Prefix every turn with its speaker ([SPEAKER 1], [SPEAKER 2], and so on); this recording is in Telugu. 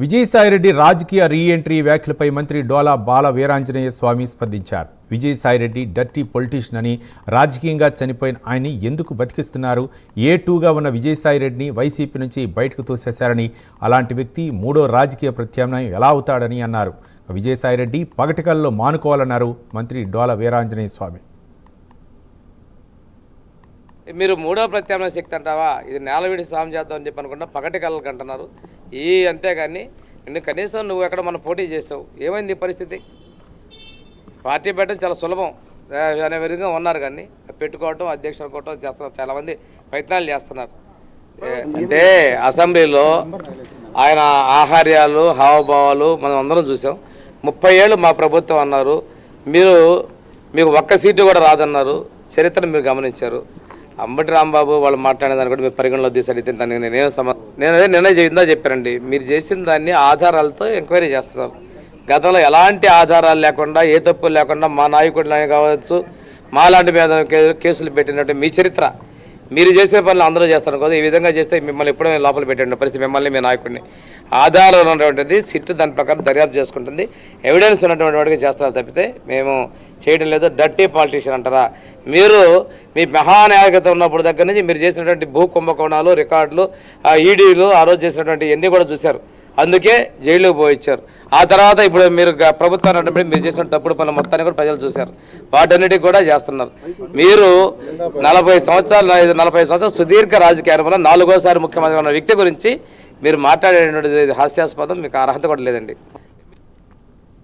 [SPEAKER 1] విజయసాయిరెడ్డి రాజకీయ రీ-ఎంట్రీ వ్యాఖ్యలపై మంత్రి డోలా బాల వీరాంజనేయ స్వామి స్పందించారు. విజయసాయిరెడ్డి డర్టీ పొలిటీషియన్ అని, రాజకీయంగా చనిపోయిన ఆయన్ని ఎందుకు బతికిస్తున్నారు? A2గా ఉన్న విజయసాయిరెడ్డిని వైసీపీ నుంచి బయటకు తోసేశారని, అలాంటి వ్యక్తి మూడో రాజకీయ ప్రత్యామ్నాయం ఎలా అవుతాడని అన్నారు. విజయసాయిరెడ్డి పగటికల్లో మానుకోవాలన్నారు మంత్రి డోలా వీరాంజనేయ స్వామి.
[SPEAKER 2] మీరు మూడో ప్రత్యామ్నాయ శక్తి అంటావా? ఇది నేలవిడి సాయం చేద్దాం అని చెప్పి అనుకుంటా పగటి కళ్ళకి అంటున్నారు. అంతేగాని కనీసం నువ్వు ఎక్కడ మనం పోటీ చేసావు, ఏమైంది పరిస్థితి? పార్టీ పెట్టడం చాలా సులభం అనే విధంగా ఉన్నారు, కానీ పెట్టుకోవటం అధ్యక్షులు అనుకోవటం చేస్తున్నారు. చాలామంది ప్రయత్నాలు చేస్తున్నారు. అంటే అసెంబ్లీలో ఆయన ఆహార్యాలు హావభావాలు మనం అందరం చూసాం. 30 ఏళ్ళు మా ప్రభుత్వం అన్నారు, మీకు ఒక్క సీటు కూడా రాదన్నారు. చరిత్రను మీరు గమనించారు. అంబటి రాంబాబు వాళ్ళు మాట్లాడేదాన్ని కూడా మీరు పరిగణలో తీసి అడిగితే దానికి నేను అదే నిర్ణయం చేయిందా చెప్పానండి. మీరు చేసిన దాన్ని ఆధారాలతో ఎంక్వైరీ చేస్తున్నారు. గతంలో ఎలాంటి ఆధారాలు లేకుండా, ఏ తప్పు లేకుండా మా నాయకుడిని కావచ్చు, మాలాంటి మీద కేసులు పెట్టినట్టు మీ చరిత్ర. మీరు చేసే పనులు అందరూ చేస్తారు కదా. ఈ విధంగా చేస్తే మిమ్మల్ని ఎప్పుడూ లోపల పెట్టండి పరిస్థితి, మిమ్మల్ని మీ నాయకుడిని. ఆధారం ఉన్నటువంటిది సిట్ దాని ప్రకారం దర్యాప్తు చేసుకుంటుంది. ఎవిడెన్స్ ఉన్నటువంటి వాడికి చేస్తారు తప్పితే మేము చేయడం లేదు. డర్టీ పాలిటీషియన్ అంటారా? మీరు మీ మహానాయకత ఉన్నప్పుడు దగ్గర నుంచి మీరు చేసినటువంటి భూ కుంభకోణాలు, రికార్డులు, ఈడీలు ఆ రోజు చేసినటువంటి ఇవన్నీ కూడా చూశారు. అందుకే జైలుకు పోయించారు. ఆ తర్వాత ఇప్పుడు మీరు ప్రభుత్వాన్ని అంటే మీరు చేసిన తప్పుడు పనులు మొత్తాన్ని కూడా ప్రజలు చూశారు. వాటన్నిటికి కూడా చేస్తున్నారు. మీరు 40 సంవత్సరాలు సుదీర్ఘ రాజకీయ అనుభవం, 4వ సారి ముఖ్యమంత్రి ఉన్న వ్యక్తి గురించి మీరు మాట్లాడేటువంటి హాస్యాస్పదం, మీకు అర్హత కూడా లేదండి.